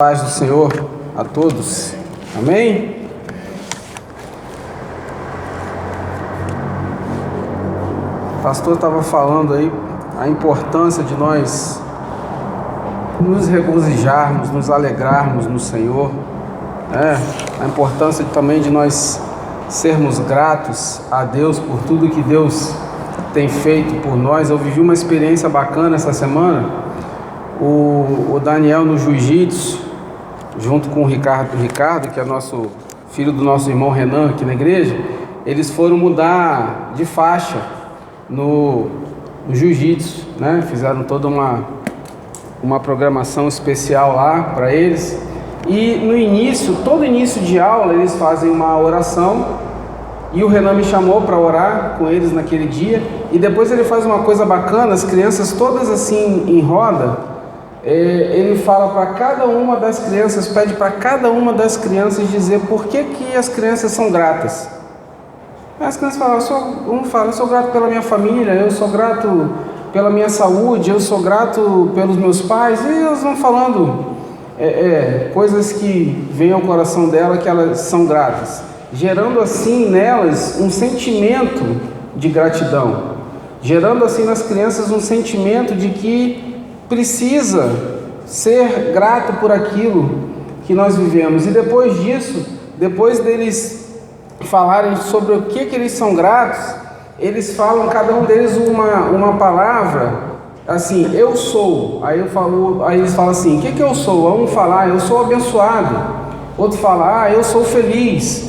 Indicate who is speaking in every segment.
Speaker 1: Paz do Senhor a todos, amém? O pastor estava falando aí a importância de nós nos regozijarmos, nos alegrarmos no Senhor, a importância também de nós sermos gratos a Deus por tudo que Deus tem feito por nós. Eu vivi uma experiência bacana essa semana. O Daniel no jiu-jitsu, junto com o Ricardo, que é nosso filho do nosso irmão Renan aqui na igreja, eles foram mudar de faixa no jiu-jitsu, né? Fizeram toda uma programação especial lá para eles. E no início, todo início de aula, eles fazem uma oração, e o Renan me chamou para orar com eles naquele dia. E depois ele faz uma coisa bacana, as crianças todas assim em roda. Ele fala para cada uma das crianças, pede para cada uma das crianças dizer por que as crianças são gratas. As crianças falam, eu sou grato pela minha família, eu sou grato pela minha saúde, eu sou grato pelos meus pais, e elas vão falando coisas que vêm ao coração dela que elas são gratas, gerando assim nelas um sentimento de gratidão, gerando assim nas crianças um sentimento de que precisa ser grato por aquilo que nós vivemos. E depois disso, depois deles falarem sobre o que eles são gratos, eles falam, cada um deles uma palavra, assim, eu sou. Aí eles falam assim, o que eu sou? Um fala, eu sou abençoado. Outro fala, eu sou feliz.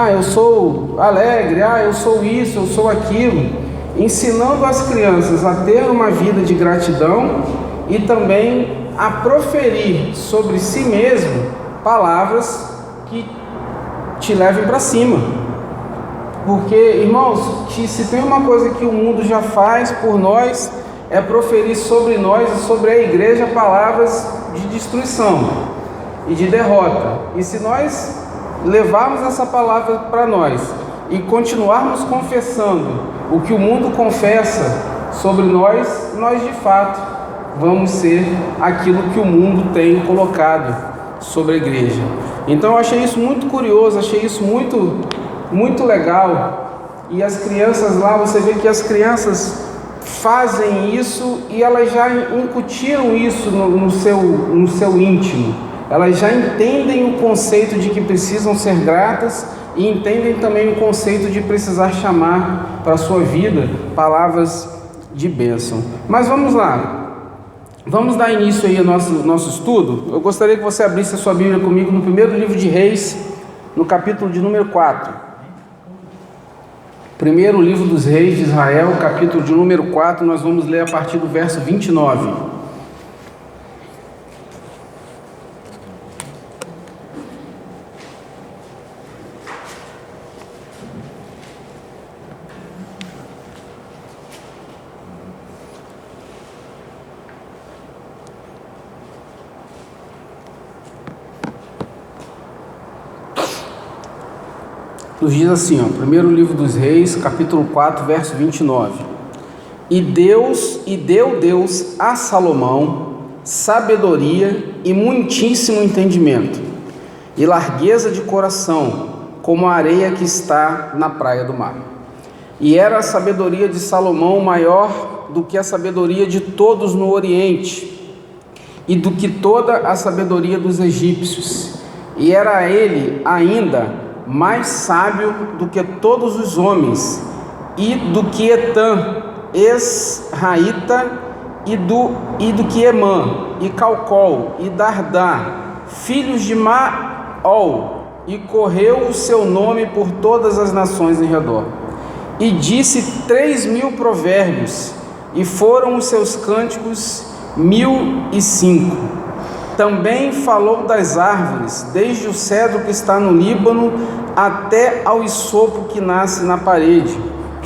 Speaker 1: Eu sou alegre. Eu sou isso, eu sou aquilo. Ensinando as crianças a ter uma vida de gratidão e também a proferir sobre si mesmo palavras que te levem para cima. Porque, irmãos, se tem uma coisa que o mundo já faz por nós, é proferir sobre nós e sobre a igreja palavras de destruição e de derrota. E se nós levarmos essa palavra para nós e continuarmos confessando o que o mundo confessa sobre nós de fato vamos ser aquilo que o mundo tem colocado sobre a igreja. Então eu achei isso muito curioso, achei isso muito legal. E as crianças lá, você vê que as crianças fazem isso e elas já incutiram isso no seu íntimo. Elas já entendem o conceito de que precisam ser gratas e entendem também o conceito de precisar chamar para a sua vida palavras de bênção. Mas vamos lá. Vamos dar início aí ao nosso estudo. Eu gostaria que você abrisse a sua Bíblia comigo no primeiro livro de Reis, no capítulo de número 4. Primeiro livro dos Reis de Israel, capítulo de número 4, nós vamos ler a partir do verso 29. Nos diz assim, primeiro livro dos Reis, capítulo 4, verso 29. E deu Deus a Salomão sabedoria e muitíssimo entendimento, e largueza de coração, como a areia que está na praia do mar. E era a sabedoria de Salomão maior do que a sabedoria de todos no Oriente, e do que toda a sabedoria dos egípcios. E era ele ainda mais sábio do que todos os homens, e do que Etã, ex-Raíta, e do que Emã, e Calcol, e Dardá, filhos de Maol, e correu o seu nome por todas as nações em redor. E disse 3.000 provérbios, e foram os seus cânticos 1.005. Também falou das árvores, desde o cedro que está no Líbano até ao hisopo que nasce na parede.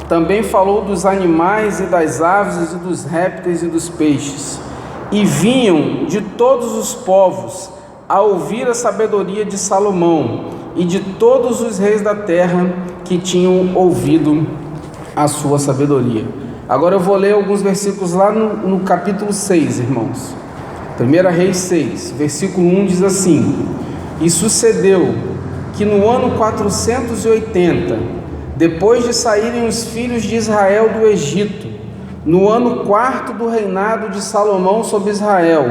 Speaker 1: Também falou dos animais e das aves e dos répteis e dos peixes. E vinham de todos os povos a ouvir a sabedoria de Salomão e de todos os reis da terra que tinham ouvido a sua sabedoria. Agora eu vou ler alguns versículos lá no capítulo 6, irmãos. 1 Reis 6, versículo 1 diz assim: E sucedeu que no ano 480, depois de saírem os filhos de Israel do Egito, no ano 4º do reinado de Salomão sobre Israel,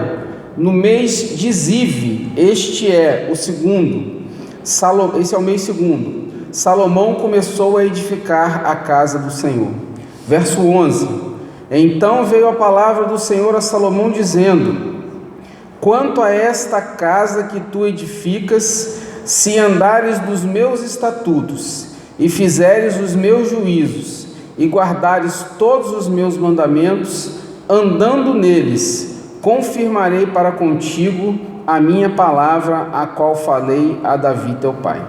Speaker 1: no mês de Zive, este é o segundo, esse é o mês segundo, Salomão começou a edificar a casa do Senhor. Verso 11: Então veio a palavra do Senhor a Salomão dizendo: Quanto a esta casa que tu edificas, se andares dos meus estatutos, e fizeres os meus juízos, e guardares todos os meus mandamentos, andando neles, confirmarei para contigo a minha palavra, a qual falei a Davi teu pai.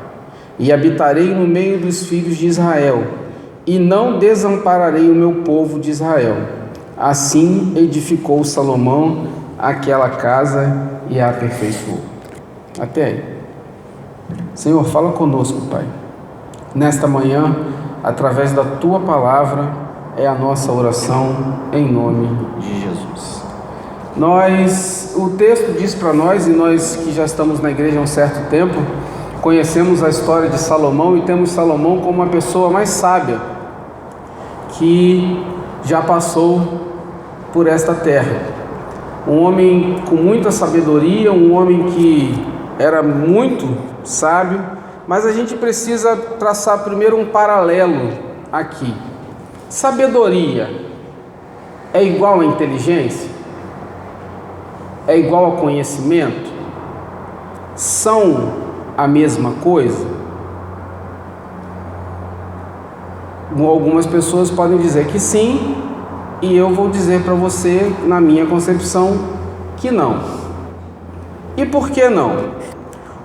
Speaker 1: E habitarei no meio dos filhos de Israel, e não desampararei o meu povo de Israel. Assim edificou Salomão aquela casa e a aperfeiçoou. Até aí. Senhor, fala conosco, Pai. Nesta manhã, através da Tua palavra, é a nossa oração em nome de Jesus. O texto diz para nós, e nós que já estamos na igreja há um certo tempo, conhecemos a história de Salomão e temos Salomão como uma pessoa mais sábia que já passou por esta terra. Um homem com muita sabedoria, um homem que era muito sábio, mas a gente precisa traçar primeiro um paralelo aqui. Sabedoria é igual a inteligência? É igual a conhecimento? São a mesma coisa? Algumas pessoas podem dizer que sim, e eu vou dizer para você, na minha concepção, que não. E por que não?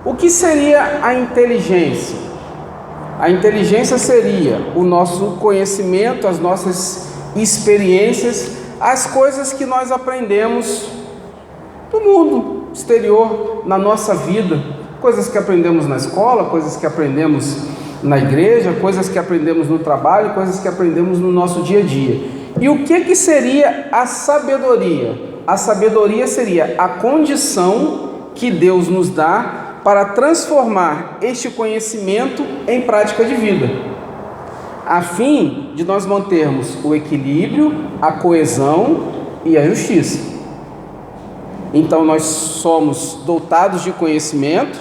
Speaker 1: O que seria a inteligência? A inteligência seria o nosso conhecimento, as nossas experiências, as coisas que nós aprendemos no mundo exterior, na nossa vida, coisas que aprendemos na escola, coisas que aprendemos na igreja, coisas que aprendemos no trabalho, coisas que aprendemos no nosso dia a dia. E o que seria a sabedoria? A sabedoria seria a condição que Deus nos dá para transformar este conhecimento em prática de vida, a fim de nós mantermos o equilíbrio, a coesão e a justiça. Então nós somos dotados de conhecimento,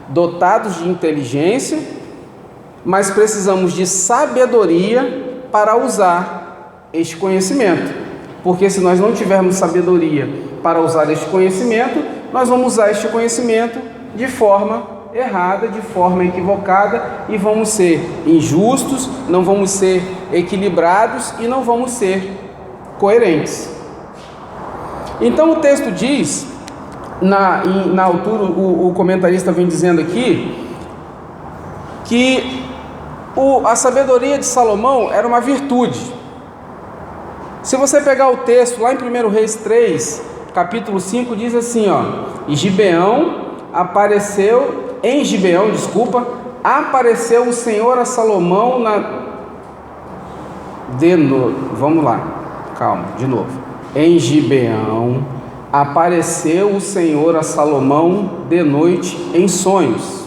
Speaker 1: dotados de inteligência, mas precisamos de sabedoria para usar este conhecimento, porque se nós não tivermos sabedoria para usar este conhecimento, nós vamos usar este conhecimento de forma errada, de forma equivocada, e vamos ser injustos, não vamos ser equilibrados e não vamos ser coerentes. Então o texto diz, na altura o comentarista vem dizendo aqui, que a sabedoria de Salomão era uma virtude. Se você pegar o texto lá em 1 Reis 3, capítulo 5, diz assim, em Gibeão apareceu o Senhor a Salomão vamos lá, calma, de novo. Em Gibeão apareceu o Senhor a Salomão de noite em sonhos.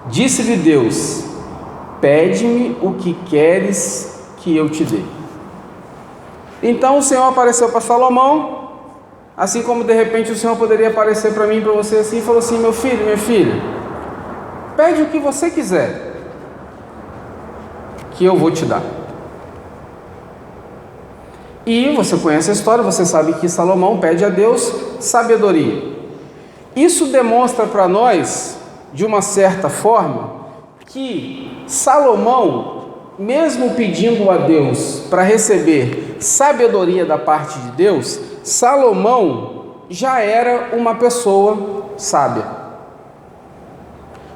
Speaker 1: Disse-lhe Deus: pede-me o que queres que eu te dê. Então o Senhor apareceu para Salomão, assim como de repente o Senhor poderia aparecer para mim e para você assim, e falou assim: meu filho, minha filha, pede o que você quiser, que eu vou te dar. E você conhece a história, você sabe que Salomão pede a Deus sabedoria. Isso demonstra para nós, de uma certa forma, que Salomão, mesmo pedindo a Deus para receber sabedoria da parte de Deus, Salomão já era uma pessoa sábia.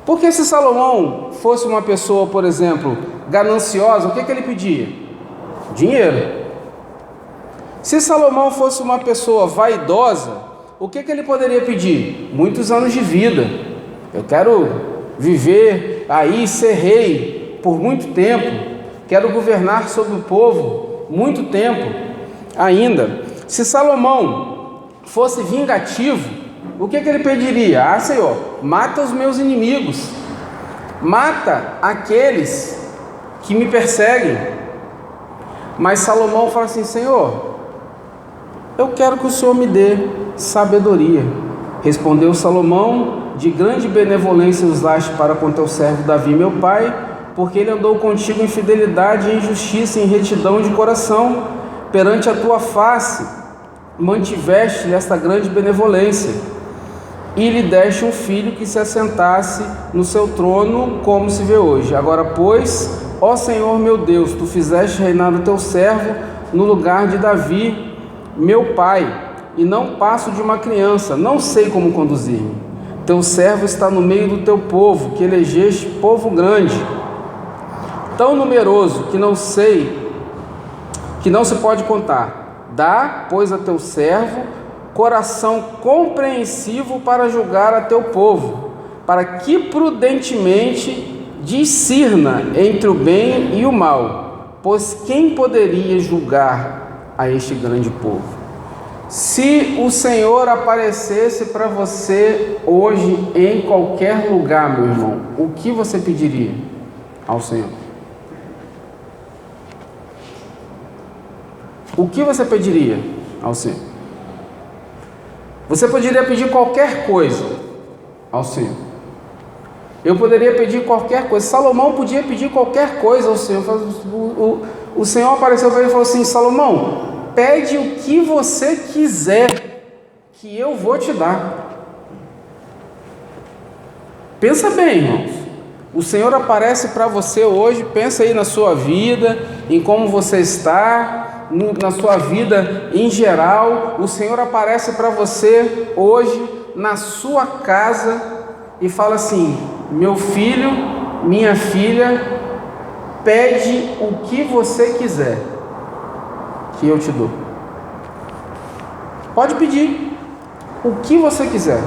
Speaker 1: Porque se Salomão fosse uma pessoa, por exemplo, gananciosa, o que ele pedia? Dinheiro. Se Salomão fosse uma pessoa vaidosa, o que ele poderia pedir? Muitos anos de vida. Eu quero viver aí, ser rei por muito tempo. Quero governar sobre o povo muito tempo ainda. Se Salomão fosse vingativo, o que ele pediria? Ah, Senhor, mata os meus inimigos, mata aqueles que me perseguem. Mas Salomão fala assim: Senhor, eu quero que o Senhor me dê sabedoria. Respondeu Salomão: de grande benevolência usaste para com teu servo Davi, meu pai, porque ele andou contigo em fidelidade, em justiça, em retidão de coração. Perante a tua face mantiveste esta grande benevolência, e lhe deste um filho que se assentasse no seu trono, como se vê hoje. Agora, pois, ó Senhor meu Deus, tu fizeste reinar o teu servo no lugar de Davi, meu pai, e não passo de uma criança, não sei como conduzir-me. Teu servo está no meio do teu povo, que elegeste povo grande, tão numeroso que não se pode contar. Dá, pois, a teu servo coração compreensivo para julgar a teu povo, para que prudentemente discirna entre o bem e o mal, pois quem poderia julgar a este grande povo? Se o Senhor aparecesse para você hoje em qualquer lugar, meu irmão, o que você pediria ao Senhor? O que você pediria ao Senhor? Você poderia pedir qualquer coisa ao Senhor. Eu poderia pedir qualquer coisa. Salomão podia pedir qualquer coisa ao Senhor. O Senhor apareceu para ele e falou assim: Salomão, pede o que você quiser, que eu vou te dar. Pensa bem, irmãos. O Senhor aparece para você hoje. Pensa aí na sua vida, em como você está, na sua vida em geral. O Senhor aparece para você hoje na sua casa e fala assim: meu filho, minha filha, pede o que você quiser, que eu te dou. Pode pedir o que você quiser.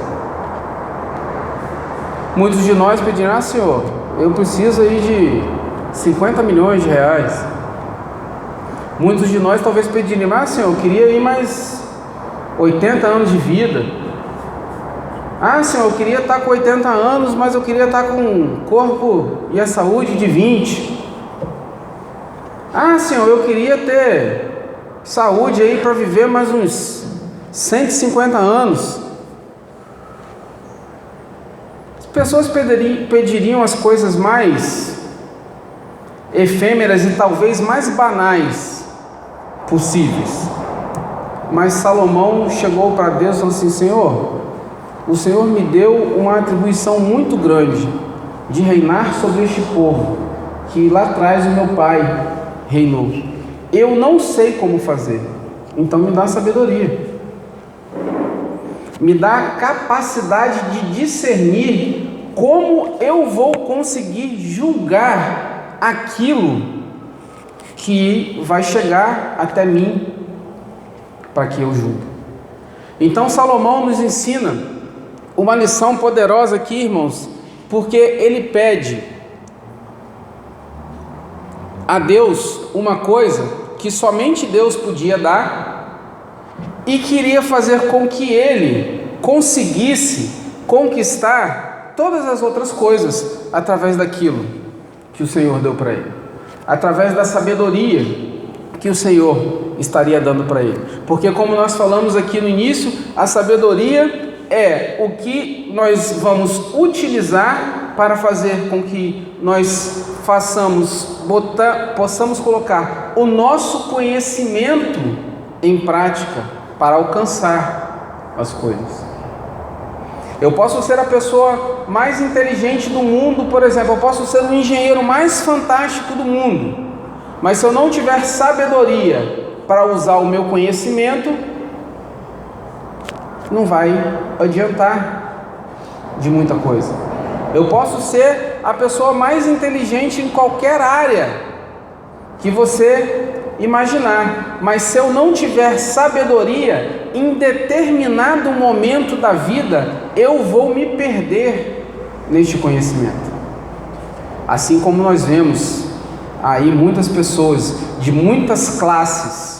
Speaker 1: Muitos de nós pedirão: ah, Senhor, eu preciso aí de 50 milhões de reais. Muitos de nós talvez pediriam: ah, Senhor, eu queria ir mais 80 anos de vida. Ah, Senhor, eu queria estar com 80 anos, mas eu queria estar com o corpo e a saúde de 20. Ah, Senhor, eu queria ter saúde aí para viver mais uns 150 anos. As pessoas pediriam as coisas mais efêmeras e talvez mais banais possíveis. Mas Salomão chegou para Deus e falou assim: Senhor, o Senhor me deu uma atribuição muito grande de reinar sobre este povo, que lá atrás o meu pai reinou. Eu não sei como fazer, então me dá sabedoria, me dá capacidade de discernir como eu vou conseguir julgar aquilo que vai chegar até mim para que eu julgue. Então Salomão nos ensina uma lição poderosa aqui, irmãos, porque ele pede a Deus uma coisa que somente Deus podia dar e queria fazer com que ele conseguisse conquistar todas as outras coisas através daquilo que o Senhor deu para ele, através da sabedoria que o Senhor estaria dando para ele. Porque, como nós falamos aqui no início, a sabedoria é o que nós vamos utilizar para fazer com que nós possamos colocar o nosso conhecimento em prática para alcançar as coisas. Eu posso ser a pessoa mais inteligente do mundo, por exemplo, eu posso ser o engenheiro mais fantástico do mundo, mas se eu não tiver sabedoria para usar o meu conhecimento, não vai adiantar de muita coisa. Eu posso ser a pessoa mais inteligente em qualquer área que você imaginar, mas se eu não tiver sabedoria, em determinado momento da vida, eu vou me perder neste conhecimento. Assim como nós vemos aí muitas pessoas de muitas classes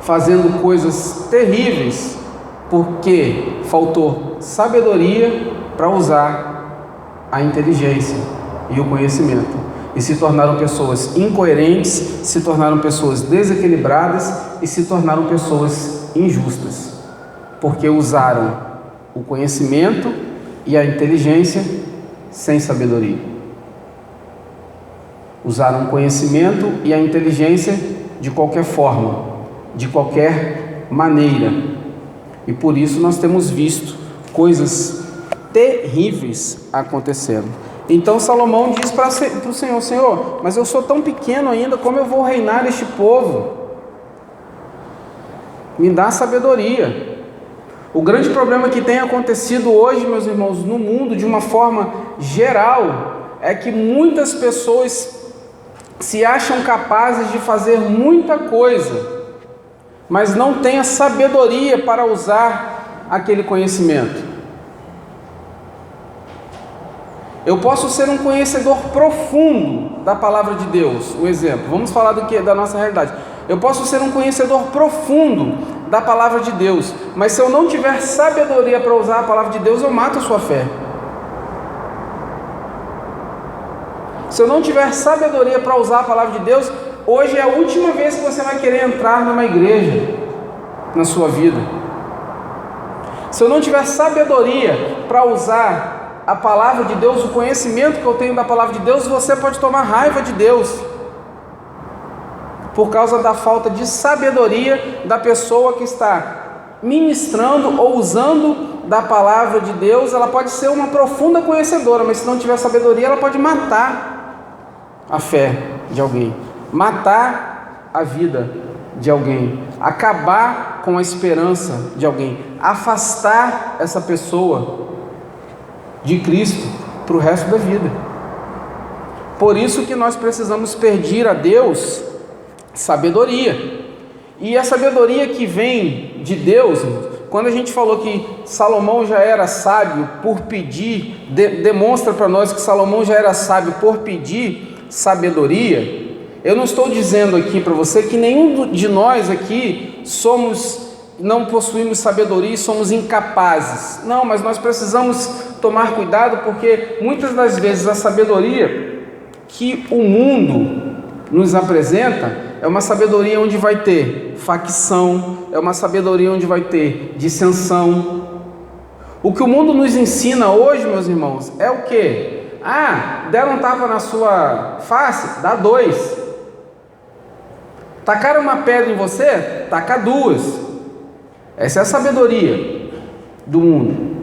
Speaker 1: fazendo coisas terríveis, porque faltou sabedoria para usar a inteligência e o conhecimento, e se tornaram pessoas incoerentes, se tornaram pessoas desequilibradas e se tornaram pessoas injustas, porque usaram o conhecimento e a inteligência sem sabedoria. Usaram o conhecimento e a inteligência de qualquer forma, de qualquer maneira, e por isso nós temos visto coisas terríveis acontecendo. Então Salomão diz para o Senhor: Senhor, mas eu sou tão pequeno ainda, como eu vou reinar este povo? Me dá sabedoria. O grande problema que tem acontecido hoje, meus irmãos, no mundo de uma forma geral, é que muitas pessoas se acham capazes de fazer muita coisa, mas não têm a sabedoria para usar aquele conhecimento. Eu posso ser um conhecedor profundo da palavra de Deus, um exemplo, vamos falar da nossa realidade. Eu posso ser um conhecedor profundo da palavra de Deus, mas se eu não tiver sabedoria para usar a palavra de Deus, eu mato a sua fé. Se eu não tiver sabedoria para usar a palavra de Deus, hoje é a última vez que você vai querer entrar numa igreja na sua vida. Se eu não tiver sabedoria para usar a palavra de Deus, o conhecimento que eu tenho da palavra de Deus, você pode tomar raiva de Deus, por causa da falta de sabedoria da pessoa que está ministrando ou usando da palavra de Deus. Ela pode ser uma profunda conhecedora, mas se não tiver sabedoria, ela pode matar a fé de alguém, matar a vida de alguém, acabar com a esperança de alguém, afastar essa pessoa de Cristo para o resto da vida. Por isso que nós precisamos pedir a Deus sabedoria. E a sabedoria que vem de Deus, quando a gente falou que Salomão já era sábio por pedir, demonstra para nós que Salomão já era sábio por pedir sabedoria. Eu não estou dizendo aqui para você que nenhum de nós aqui não possuímos sabedoria e somos incapazes. Não, mas nós precisamos tomar cuidado, porque muitas das vezes a sabedoria que o mundo nos apresenta é uma sabedoria onde vai ter facção, é uma sabedoria onde vai ter dissensão. O que o mundo nos ensina hoje, meus irmãos, é o quê? Deram um tapa na sua face? Dá 2. Tacaram uma pedra em você? Taca 2. Essa é a sabedoria do mundo.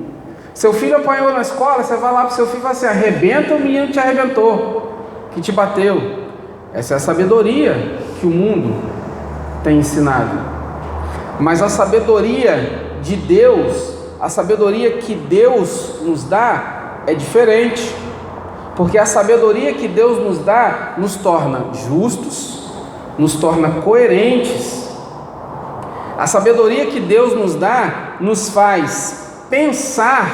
Speaker 1: Seu filho apanhou na escola, você vai lá para o seu filho e fala assim: arrebenta, o menino te arrebentou, que te bateu. Essa é a sabedoria que o mundo tem ensinado. Mas a sabedoria de Deus, a sabedoria que Deus nos dá é diferente, porque a sabedoria que Deus nos dá nos torna justos, nos torna coerentes. A sabedoria que Deus nos dá nos faz pensar,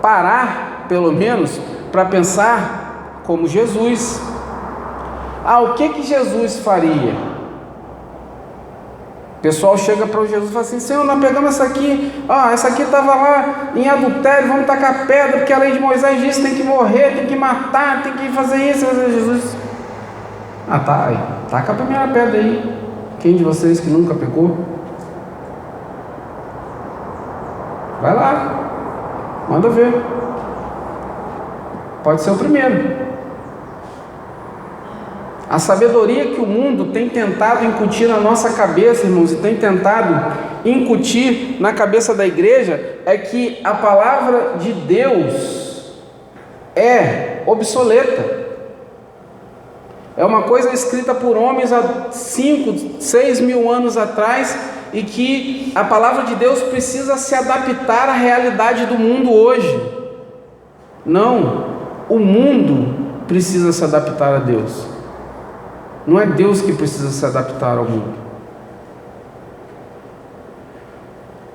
Speaker 1: parar pelo menos para pensar como Jesus. O que Jesus faria? O pessoal chega para Jesus e fala assim: Senhor, nós pegamos essa aqui, essa aqui estava lá em adultério, vamos tacar pedra, porque a lei de Moisés diz que tem que morrer, tem que matar, tem que fazer isso. Jesus: tá, aí, taca a primeira pedra aí. Quem de vocês que nunca pecou? Vai lá, manda ver. Pode ser o primeiro. A sabedoria que o mundo tem tentado incutir na nossa cabeça, irmãos, e tem tentado incutir na cabeça da igreja, é que a palavra de Deus é obsoleta. É uma coisa escrita por homens há 5, 6 mil anos atrás, e que a palavra de Deus precisa se adaptar à realidade do mundo hoje. Não, o mundo precisa se adaptar a Deus. Não é Deus que precisa se adaptar ao mundo.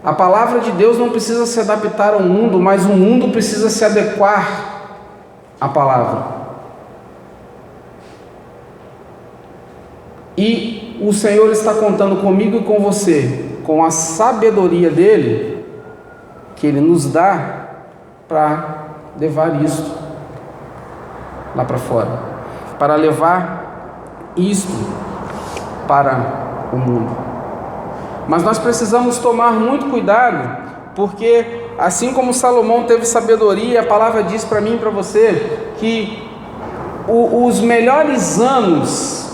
Speaker 1: A palavra de Deus não precisa se adaptar ao mundo, mas o mundo precisa se adequar à palavra. E que o Senhor está contando comigo e com você, com a sabedoria dele, que ele nos dá para levar isto lá para fora, para levar isto para o mundo. Mas nós precisamos tomar muito cuidado, porque assim como Salomão teve sabedoria, a palavra diz para mim e para você que os melhores anos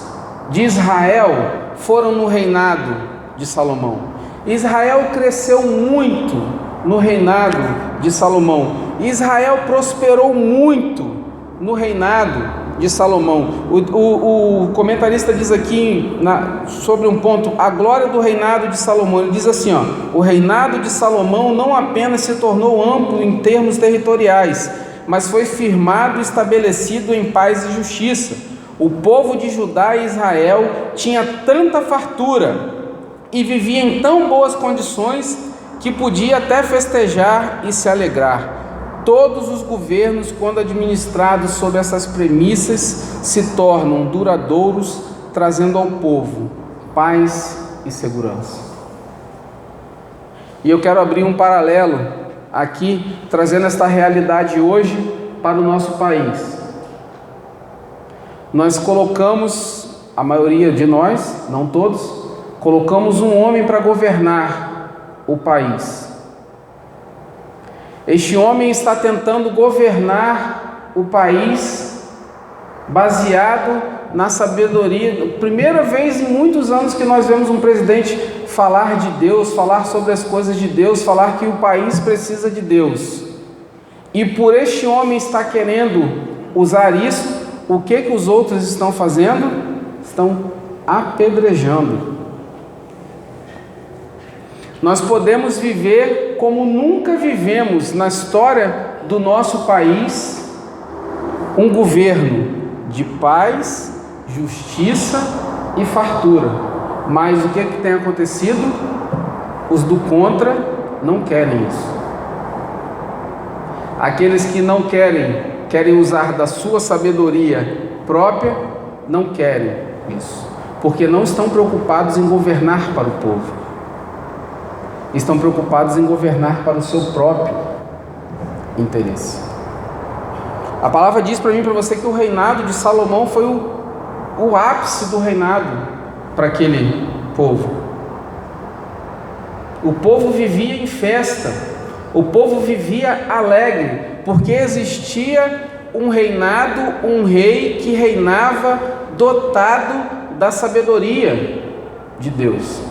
Speaker 1: de Israel foram no reinado de Salomão. Israel cresceu muito no reinado de Salomão. Israel prosperou muito no reinado de Salomão. O comentarista diz aqui sobre um ponto, a glória do reinado de Salomão. Ele diz assim, o reinado de Salomão não apenas se tornou amplo em termos territoriais, mas foi firmado e estabelecido em paz e justiça. O povo de Judá e Israel tinha tanta fartura e vivia em tão boas condições que podia até festejar e se alegrar. Todos os governos, quando administrados sob essas premissas, se tornam duradouros, trazendo ao povo paz e segurança. E eu quero abrir um paralelo aqui, trazendo esta realidade hoje para o nosso país. Nós colocamos, a maioria de nós, não todos, colocamos um homem para governar o país. Este homem está tentando governar o país baseado na sabedoria. Primeira vez em muitos anos que nós vemos um presidente falar de Deus, falar sobre as coisas de Deus, falar que o país precisa de Deus. E por este homem estar querendo usar isso, o que os outros estão fazendo? Estão apedrejando. Nós podemos viver como nunca vivemos na história do nosso país, um governo de paz, justiça e fartura. Mas o que tem acontecido? Os do contra não querem isso. Aqueles que não querem usar da sua sabedoria própria, não querem isso, porque não estão preocupados em governar para o povo. Estão preocupados em governar para o seu próprio interesse. A palavra diz para mim e para você que o reinado de Salomão foi o ápice do reinado para aquele povo. O povo vivia em festa, o povo vivia alegre, porque existia um reinado, um rei que reinava dotado da sabedoria de Deus.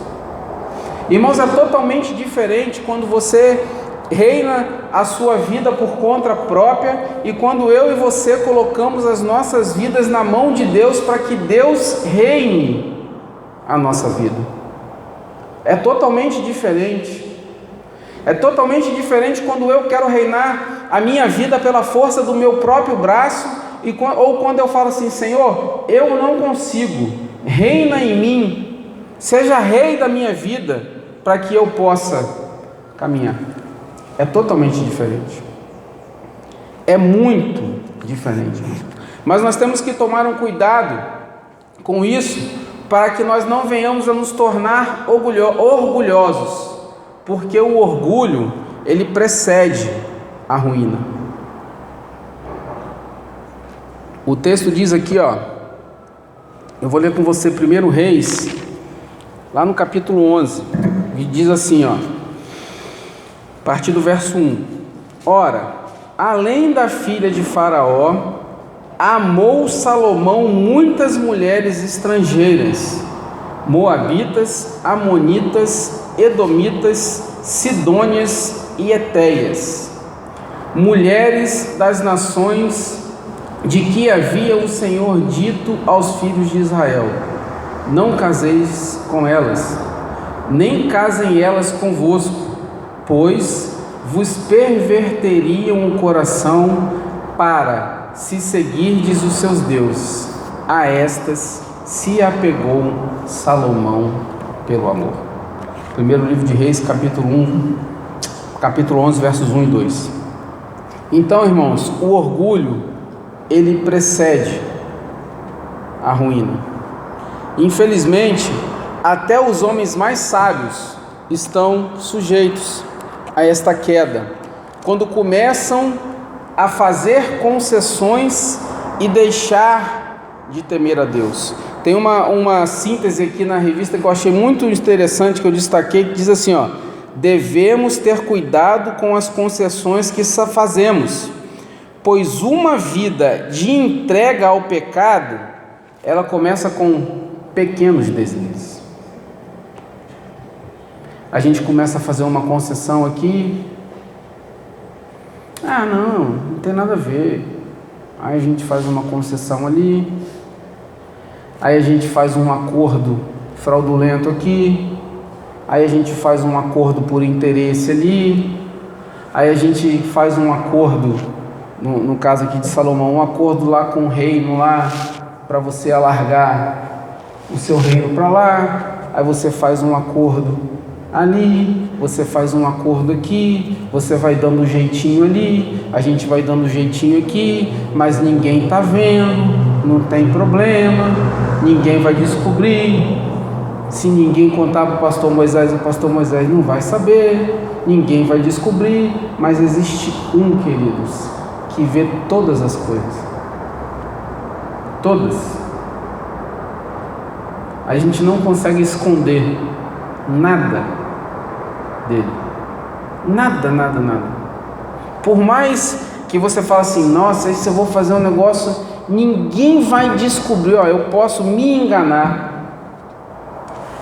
Speaker 1: Irmãos, é totalmente diferente quando você reina a sua vida por conta própria e quando eu e você colocamos as nossas vidas na mão de Deus para que Deus reine a nossa vida. É totalmente diferente. É totalmente diferente quando eu quero reinar a minha vida pela força do meu próprio braço ou quando eu falo assim, Senhor, eu não consigo, reina em mim, seja rei da minha vida, para que eu possa caminhar. É totalmente diferente. É muito diferente. Mas nós temos que tomar um cuidado com isso, para que nós não venhamos a nos tornar orgulhosos, porque o orgulho, ele precede a ruína. O texto diz aqui, eu vou ler com você 1 Reis, lá no capítulo 11, e diz assim, a partir do verso 1: Ora, além da filha de Faraó, amou Salomão muitas mulheres estrangeiras, moabitas, amonitas, edomitas, sidônias e etéias, mulheres das nações de que havia o Senhor dito aos filhos de Israel: não caseis com elas, nem casem elas convosco, pois vos perverteriam o coração para se seguirdes os seus deuses. A estas se apegou Salomão pelo amor. Primeiro livro de Reis, capítulo 11, versos 1 e 2. Então, irmãos, o orgulho, ele precede a ruína. Infelizmente, até os homens mais sábios estão sujeitos a esta queda, quando começam a fazer concessões e deixar de temer a Deus. Tem uma síntese aqui na revista que eu achei muito interessante, que eu destaquei, que diz assim, ó: devemos ter cuidado com as concessões que fazemos, pois uma vida de entrega ao pecado, ela começa com pequenos deslizes. A gente começa a fazer uma concessão aqui, não tem nada a ver. Aí a gente faz uma concessão ali, aí a gente faz um acordo fraudulento aqui, aí a gente faz um acordo por interesse ali, aí a gente faz um acordo, no caso aqui de Salomão, um acordo lá com o reino lá, para você alargar o seu reino para lá, aí você faz um acordo ali, você faz um acordo aqui, você vai dando um jeitinho ali, a gente vai dando um jeitinho aqui, mas ninguém está vendo, não tem problema, ninguém vai descobrir. Se ninguém contar para o pastor Moisés não vai saber, ninguém vai descobrir, mas existe um, queridos, que vê todas as coisas, todas. A gente não consegue esconder nada dele, nada. Por mais que você fale assim, nossa, se eu vou fazer um negócio, ninguém vai descobrir. Eu posso me enganar,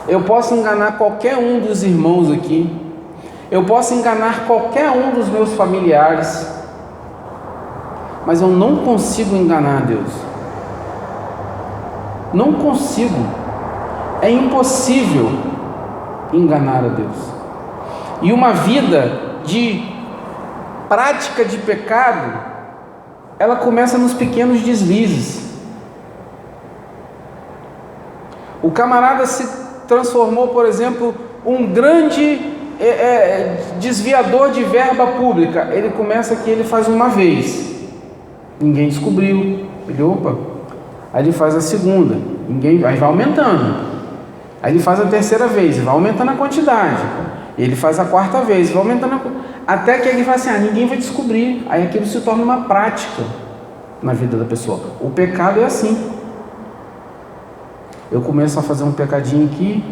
Speaker 1: eu posso enganar qualquer um dos irmãos aqui, eu posso enganar qualquer um dos meus familiares, mas eu não consigo enganar a Deus. Não consigo. É impossível enganar a Deus. E uma vida de prática de pecado, ela começa nos pequenos deslizes. O camarada se transformou, por exemplo, um grande desviador de verba pública. Ele começa que ele faz uma vez, ninguém descobriu, aí ele faz a segunda, aí vai aumentando, aí ele faz a terceira vez, vai aumentando a quantidade, ele faz a quarta vez, vai aumentando até que ele fala assim, ninguém vai descobrir. Aí aquilo se torna uma prática na vida da pessoa. O pecado é assim. Eu começo a fazer um pecadinho aqui,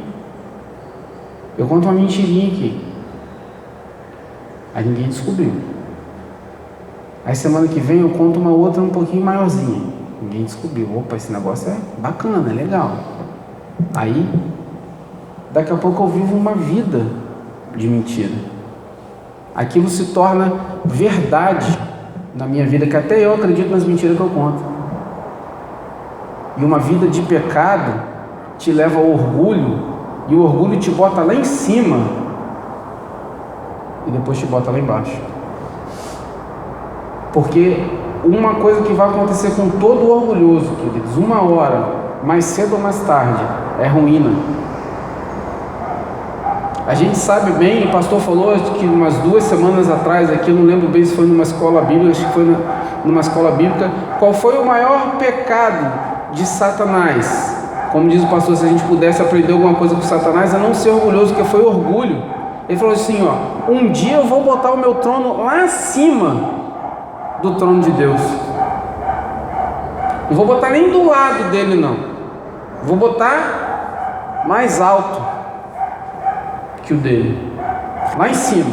Speaker 1: eu conto uma mentirinha aqui, aí ninguém descobriu. Aí semana que vem eu conto uma outra um pouquinho maiorzinha, ninguém descobriu. Esse negócio é bacana, é legal. Aí daqui a pouco eu vivo uma vida de mentira. Aquilo se torna verdade na minha vida, que até eu acredito nas mentiras que eu conto. E uma vida de pecado te leva ao orgulho, e o orgulho te bota lá em cima e depois te bota lá embaixo. Porque uma coisa que vai acontecer com todo orgulhoso, queridos, uma hora, mais cedo ou mais tarde, é ruína. A gente sabe bem, o pastor falou que umas 2 semanas atrás aqui, eu não lembro bem se foi numa escola bíblica, acho que foi numa escola bíblica, qual foi o maior pecado de Satanás? Como diz o pastor, se a gente pudesse aprender alguma coisa com Satanás, é não ser orgulhoso, que foi orgulho. Ele falou assim, um dia eu vou botar o meu trono lá acima do trono de Deus. Não vou botar nem do lado dele, não. Vou botar mais alto que o dele, lá em cima,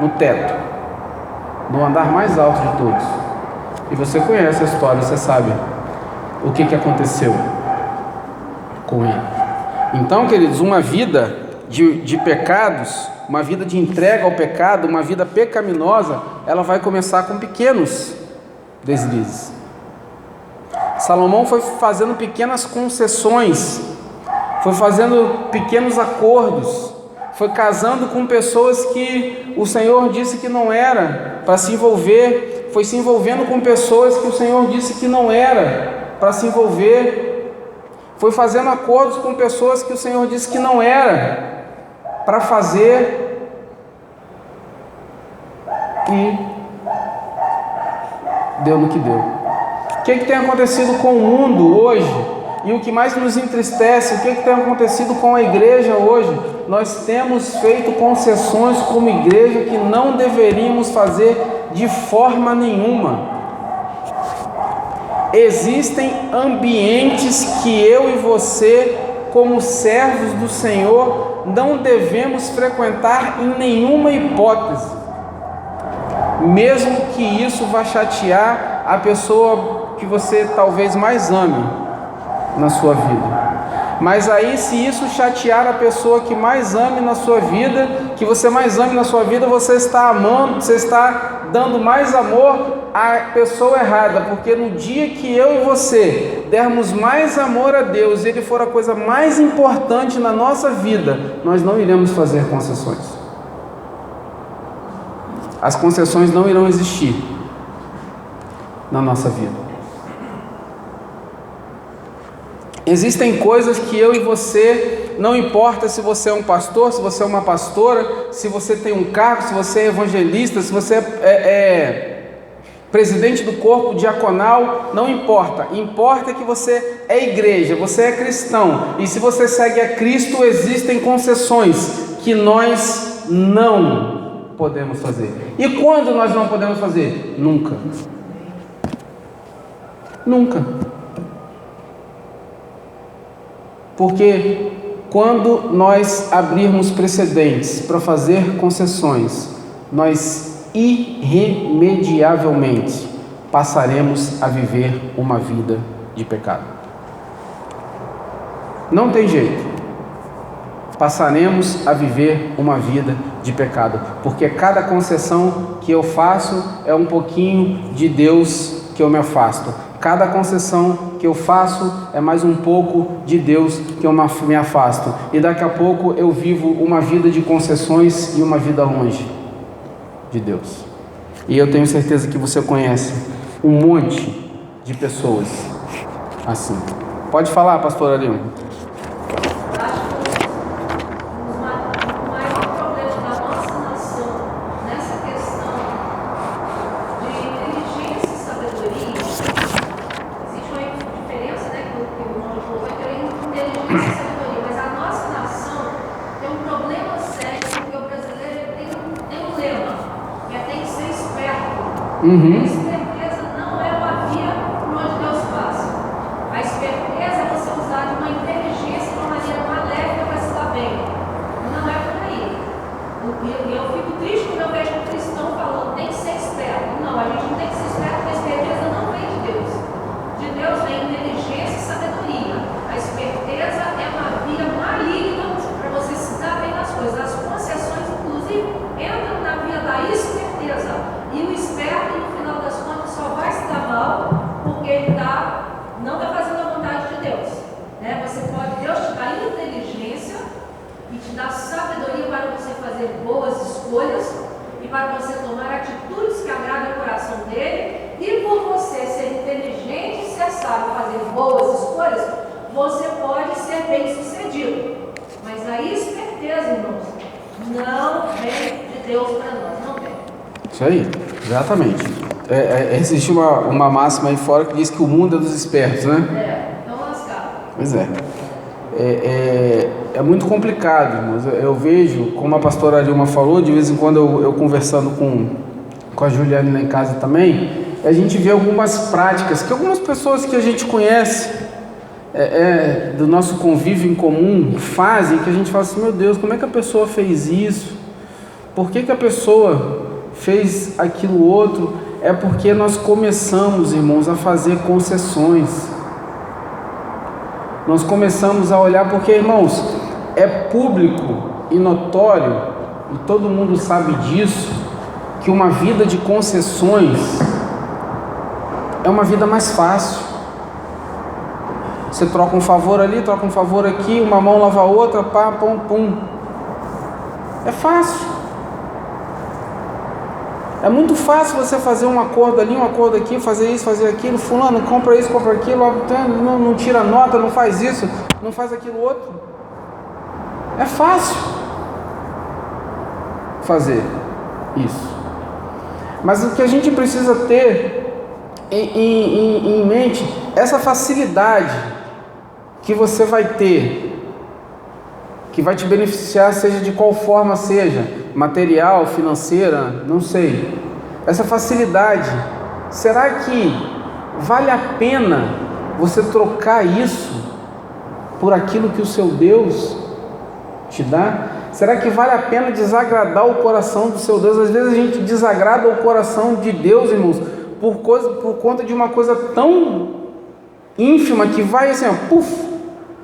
Speaker 1: no teto, no andar mais alto de todos. E você conhece a história, você sabe o que aconteceu com ele. Então, queridos, uma vida de pecados, uma vida de entrega ao pecado, uma vida pecaminosa, ela vai começar com pequenos deslizes. Salomão foi fazendo pequenas concessões, foi fazendo pequenos acordos, foi casando com pessoas que o Senhor disse que não era para se envolver, foi se envolvendo com pessoas que o Senhor disse que não era para se envolver, foi fazendo acordos com pessoas que o Senhor disse que não era para fazer, e deu no que deu. O que tem acontecido com o mundo hoje? E o que mais nos entristece, o que tem acontecido com a igreja hoje? Nós temos feito concessões como igreja que não deveríamos fazer de forma nenhuma. Existem ambientes que eu e você, como servos do Senhor, não devemos frequentar em nenhuma hipótese, mesmo que isso vá chatear a pessoa que você talvez mais ame na sua vida. Mas aí, se isso chatear a pessoa que mais ame na sua vida, que você mais ame na sua vida, você está amando, você está dando mais amor à pessoa errada, porque no dia que eu e você dermos mais amor a Deus, Ele for a coisa mais importante na nossa vida, nós não iremos fazer concessões. As concessões não irão existir na nossa vida. Existem coisas que eu e você, não importa se você é um pastor, se você é uma pastora, se você tem um cargo, se você é evangelista, se você é presidente do corpo diaconal, não importa. Importa que você é igreja, você é cristão. E se você segue a Cristo, existem concessões que nós não podemos fazer. E quando nós não podemos fazer? Nunca. Nunca. Porque quando nós abrirmos precedentes para fazer concessões, nós irremediavelmente passaremos a viver uma vida de pecado. Não tem jeito. Passaremos a viver uma vida de pecado, porque cada concessão que eu faço é um pouquinho de Deus que eu me afasto. Cada concessão que eu faço é mais um pouco de Deus que eu me afasto. E daqui a pouco eu vivo uma vida de concessões e uma vida longe de Deus. E eu tenho certeza que você conhece um monte de pessoas assim. Pode falar, pastor Ariel.
Speaker 2: A esperteza não é uma via por onde Deus passa. A esperteza é você usar de uma inteligência de uma maneira maléfica para se dar bem. Não é por aí. Eu fico triste quando eu vejo um cristão falando tem que ser esperto. Não, a gente não tem que ser esperto, porque a esperteza não vem de Deus. De Deus vem inteligência e sabedoria. A esperteza é uma via maligna para você se dar bem nas coisas. As concessões, inclusive, entram na via da esperteza. E o esperto, no final das contas, só vai se dar mal porque ele não está fazendo a vontade de Deus. Deus te dá inteligência e te dá sabedoria para você fazer boas escolhas e para você tomar atitudes que agradem o coração dele. E por você ser inteligente e ser sábio, fazer boas escolhas, você pode ser bem sucedido. Mas a esperteza, irmãos, não vem de Deus para nós, não vem.
Speaker 1: Isso aí, exatamente. Existe uma máxima aí fora que diz que o mundo é dos espertos, né?
Speaker 2: Então lascado.
Speaker 1: Pois é. É muito complicado, irmãos. Eu vejo, como a pastora Alilma falou, de vez em quando eu conversando com a Juliane lá em casa também, a gente vê algumas práticas que algumas pessoas que a gente conhece, do nosso convívio em comum, fazem, que a gente fala assim, meu Deus, como é que a pessoa fez isso? Por que a pessoa fez aquilo outro? É porque nós começamos, irmãos, a fazer concessões. Nós começamos a olhar, porque, irmãos, é público e notório, e todo mundo sabe disso, que uma vida de concessões é uma vida mais fácil. Você troca um favor ali, troca um favor aqui, uma mão lava a outra, pá, pum, pum. É fácil. É muito fácil você fazer um acordo ali, um acordo aqui, fazer isso, fazer aquilo. Fulano, compra isso, compra aquilo, não tira nota, não faz isso, não faz aquilo outro. É fácil fazer isso. Mas o que a gente precisa ter em mente, essa facilidade que você vai ter, que vai te beneficiar, seja de qual forma seja, material, financeira, não sei, essa facilidade, será que vale a pena você trocar isso por aquilo que o seu Deus te dá? Será que vale a pena desagradar o coração do seu Deus? Às vezes a gente desagrada o coração de Deus, irmãos, por conta de uma coisa tão ínfima que vai assim, ó, puf,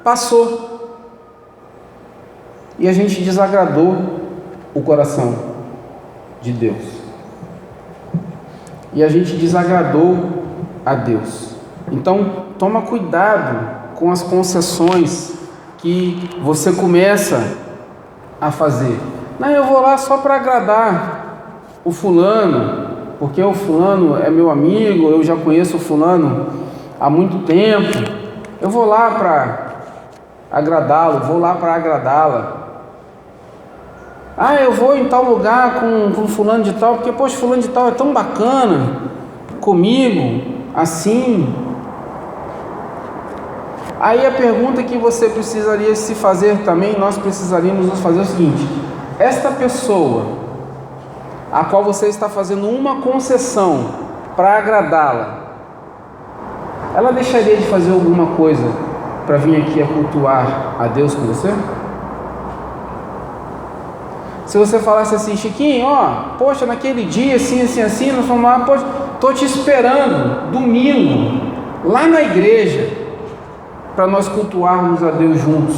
Speaker 1: passou. E a gente desagradou o coração de Deus. E a gente desagradou a Deus. Então, toma cuidado com as concessões que você começa a fazer. Não, eu vou lá só para agradar o fulano, porque o fulano é meu amigo, eu já conheço o fulano há muito tempo, eu vou lá para agradá-lo, vou lá para agradá-la. Ah, eu vou em tal lugar com fulano de tal, porque, poxa, fulano de tal é tão bacana comigo, assim. Aí a pergunta que você precisaria se fazer também, nós precisaríamos nos fazer o seguinte: esta pessoa a qual você está fazendo uma concessão para agradá-la, ela deixaria de fazer alguma coisa para vir aqui a cultuar a Deus com você? Se você falasse assim, Chiquinho, ó, poxa, naquele dia, assim, nós vamos lá, poxa, estou te esperando, domingo, lá na igreja, para nós cultuarmos a Deus juntos.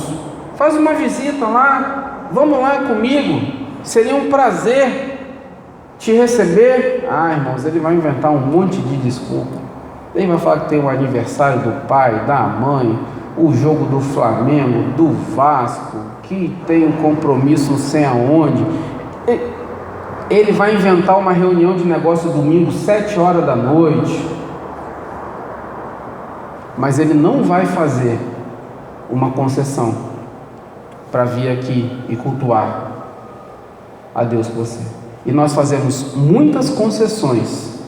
Speaker 1: Faz uma visita lá, vamos lá comigo, seria um prazer te receber. Ah, irmãos, ele vai inventar um monte de desculpa. Ele vai falar que tem o aniversário do pai, da mãe, o jogo do Flamengo, do Vasco, que tem um compromisso não sei aonde. Ele vai inventar uma reunião de negócio domingo, 7 horas da noite. Mas ele não vai fazer uma concessão para vir aqui e cultuar a Deus com você. E nós fazemos muitas concessões.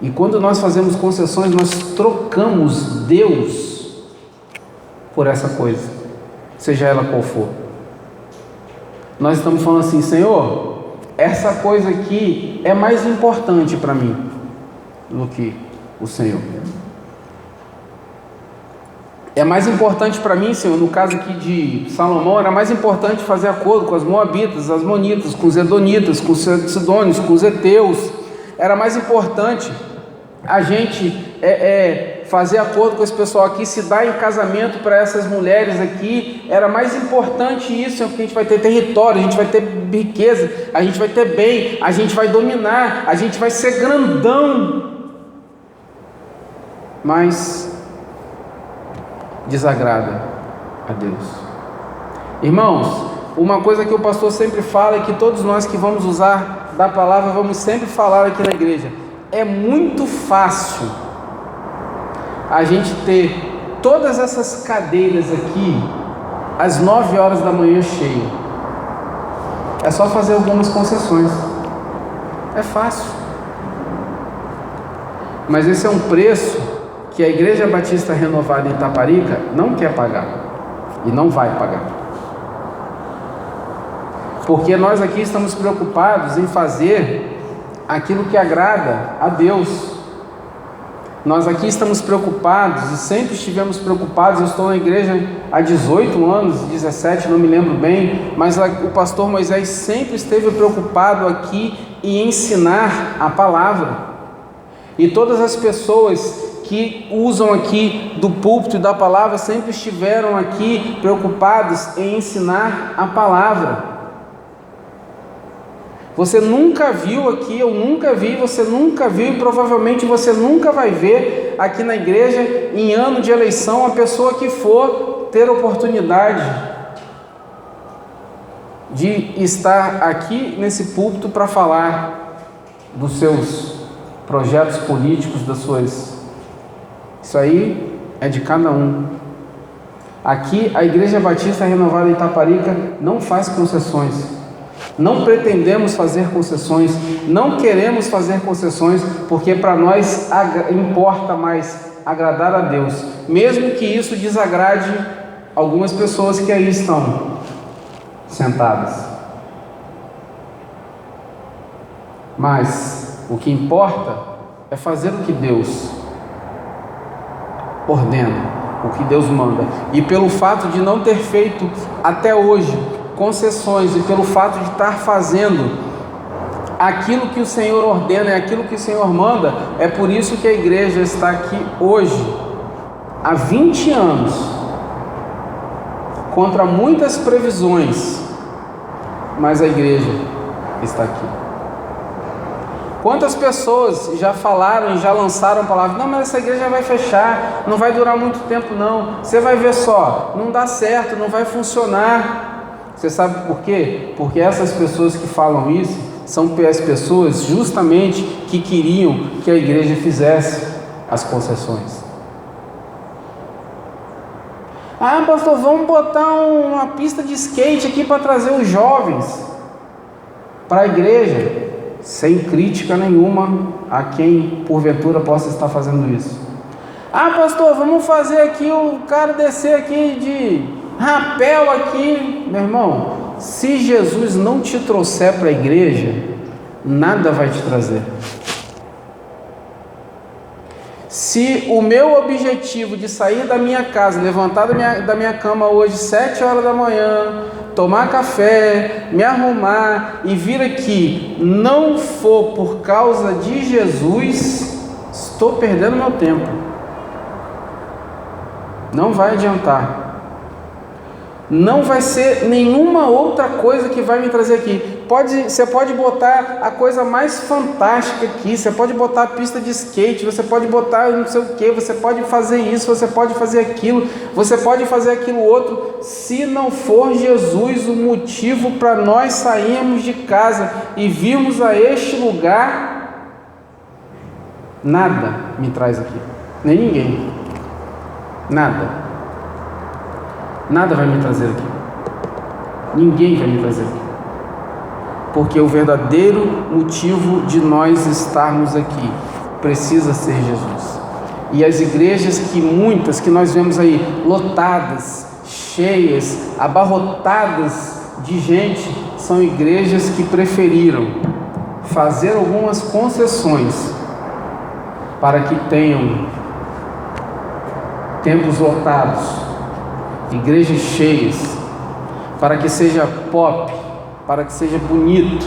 Speaker 1: E quando nós fazemos concessões, nós trocamos Deus por essa coisa, seja ela qual for. Nós estamos falando assim, Senhor, essa coisa aqui é mais importante para mim do que o Senhor. É mais importante para mim, Senhor, no caso aqui de Salomão, era mais importante fazer acordo com as Moabitas, as Monitas, com os Edonitas, com os Sidônios, com os Heteus. Era mais importante a gente fazer acordo com esse pessoal aqui, se dar em casamento para essas mulheres aqui. Era mais importante isso, Senhor, porque a gente vai ter território, a gente vai ter riqueza, a gente vai ter bem, a gente vai dominar, a gente vai ser grandão. Mas desagrada a Deus. Irmãos, uma coisa que o pastor sempre fala e que todos nós que vamos usar da palavra vamos sempre falar aqui na igreja: é muito fácil a gente ter todas essas cadeiras aqui às 9 horas da manhã cheia. É só fazer algumas concessões. É fácil. Mas esse é um preço que a Igreja Batista Renovada em Itaparica não quer pagar e não vai pagar, porque nós aqui estamos preocupados em fazer aquilo que agrada a Deus. Nós aqui estamos preocupados e sempre estivemos preocupados. Eu estou na igreja há 18 anos, 17, não me lembro bem, mas o pastor Moisés sempre esteve preocupado aqui em ensinar a palavra, e todas as pessoas que usam aqui do púlpito e da palavra sempre estiveram aqui preocupados em ensinar a palavra. Você nunca viu aqui, eu nunca vi, você nunca viu e provavelmente você nunca vai ver aqui na igreja, em ano de eleição, a pessoa que for ter oportunidade de estar aqui nesse púlpito para falar dos seus projetos políticos, das suas... Isso aí é de cada um. Aqui a Igreja Batista Renovada em Itaparica não faz concessões. Não pretendemos fazer concessões, não queremos fazer concessões, porque para nós importa mais agradar a Deus, mesmo que isso desagrade algumas pessoas que aí estão sentadas. Mas o que importa é fazer o que Deus ordena, o que Deus manda. E pelo fato de não ter feito até hoje concessões, e pelo fato de estar fazendo aquilo que o Senhor ordena e aquilo que o Senhor manda, é por isso que a igreja está aqui hoje, há 20 anos, contra muitas previsões, mas a igreja está aqui. Quantas pessoas já falaram e já lançaram palavras: não, mas essa igreja vai fechar, não vai durar muito tempo não, você vai ver só, não dá certo, não vai funcionar. Você sabe por quê? Porque essas pessoas que falam isso são as pessoas justamente que queriam que a igreja fizesse as concessões. Ah, pastor, vamos botar uma pista de skate aqui para trazer os jovens para a igreja, sem crítica nenhuma a quem porventura possa estar fazendo isso. Ah, pastor, vamos fazer aqui o cara descer aqui de rapel aqui. Meu irmão, se Jesus não te trouxer para a igreja, nada vai te trazer. Se o meu objetivo de sair da minha casa, levantar da minha cama hoje 7 horas da manhã, tomar café, me arrumar e vir aqui, não for por causa de Jesus, estou perdendo meu tempo. Não vai adiantar. Não vai ser nenhuma outra coisa que vai me trazer aqui. Você pode botar a coisa mais fantástica aqui, você pode botar a pista de skate, você pode botar não sei o que, você pode fazer isso, você pode fazer aquilo, você pode fazer aquilo outro. Se não for Jesus o motivo para nós sairmos de casa e virmos a este lugar, nada me traz aqui, nem ninguém, nada vai me trazer aqui, ninguém vai me trazer aqui, porque o verdadeiro motivo de nós estarmos aqui precisa ser Jesus. E as igrejas muitas que nós vemos aí lotadas, cheias, abarrotadas de gente, são igrejas que preferiram fazer algumas concessões para que tenham templos lotados, igrejas cheias, para que seja pop, para que seja bonito.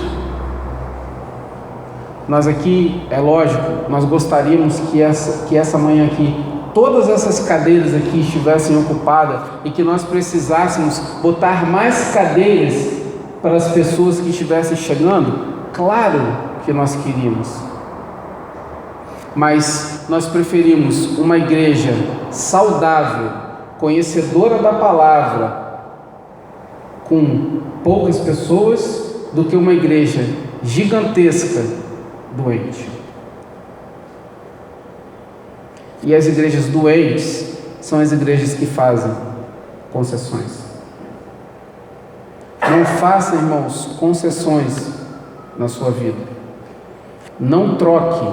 Speaker 1: Nós aqui, é lógico, nós gostaríamos que essa manhã aqui, todas essas cadeiras aqui estivessem ocupadas e que nós precisássemos botar mais cadeiras para as pessoas que estivessem chegando. Claro que nós queríamos, mas nós preferimos uma igreja saudável, conhecedora da palavra, com poucas pessoas, do que uma igreja gigantesca, doente. E as igrejas doentes são as igrejas que fazem concessões. Não faça, irmãos, concessões na sua vida. Não troque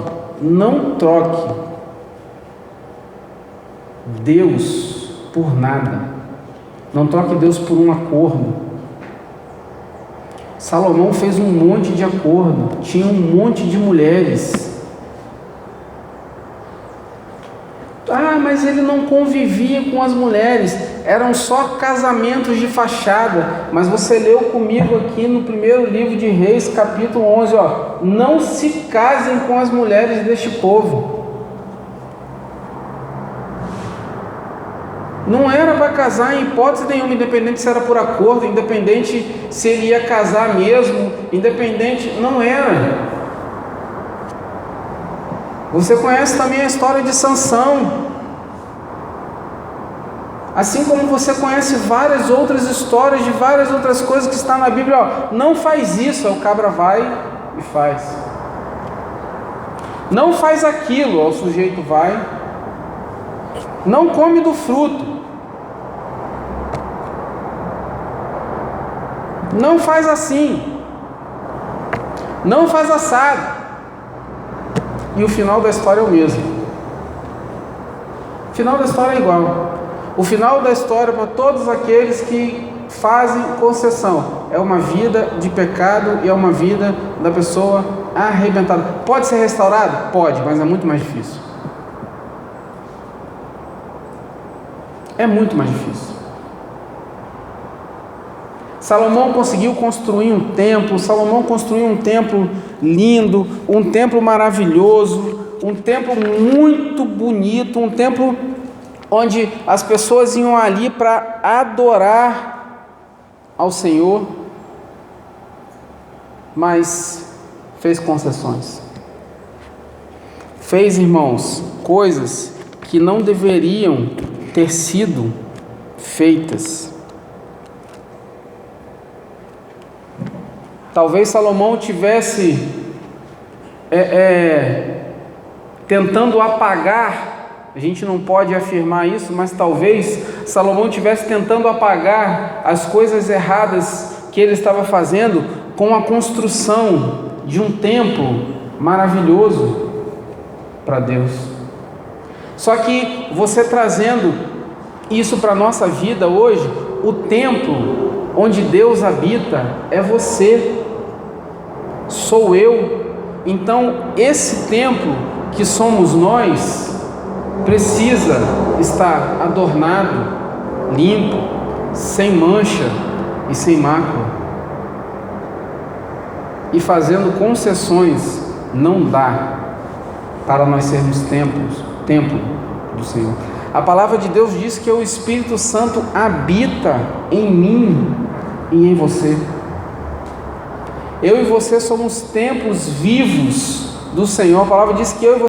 Speaker 1: Deus por nada. Não troque Deus por um acordo. Salomão fez um monte de acordo, tinha um monte de mulheres. Ah, mas ele não convivia com as mulheres, eram só casamentos de fachada. Mas você leu comigo aqui no primeiro livro de Reis, capítulo 11, não se casem com as mulheres deste povo. Não era para casar em hipótese nenhuma, independente se era por acordo, independente se ele ia casar mesmo, independente, não era. Você conhece também a história de Sansão, assim como você conhece várias outras histórias de várias outras coisas que estão na Bíblia. Não faz isso, aí o cabra vai e faz. Não faz aquilo, o sujeito vai. Não come do fruto. Não faz assim. Não faz assado. E o final da história é o mesmo. O final da história é igual. O final da história para todos aqueles que fazem concessão é uma vida de pecado e é uma vida da pessoa arrebentada. Pode ser restaurado? Pode, mas é muito mais difícil. É muito mais difícil. Salomão conseguiu construir um templo. Salomão construiu um templo lindo, um templo maravilhoso, um templo muito bonito, um templo onde as pessoas iam ali para adorar ao Senhor, mas fez concessões. Fez, irmãos, coisas que não deveriam ter sido feitas. Talvez Salomão tivesse tentando apagar, a gente não pode afirmar isso, mas talvez Salomão tivesse tentando apagar as coisas erradas que ele estava fazendo com a construção de um templo maravilhoso para Deus. Só que você trazendo isso para a nossa vida hoje, o templo onde Deus habita é você, sou eu. Então esse templo que somos nós precisa estar adornado, limpo, sem mancha e sem mácula. E fazendo concessões não dá para nós sermos templo do Senhor. A palavra de Deus diz que o Espírito Santo habita em mim e em você. Eu e você somos templos vivos do Senhor. A palavra diz que eu e você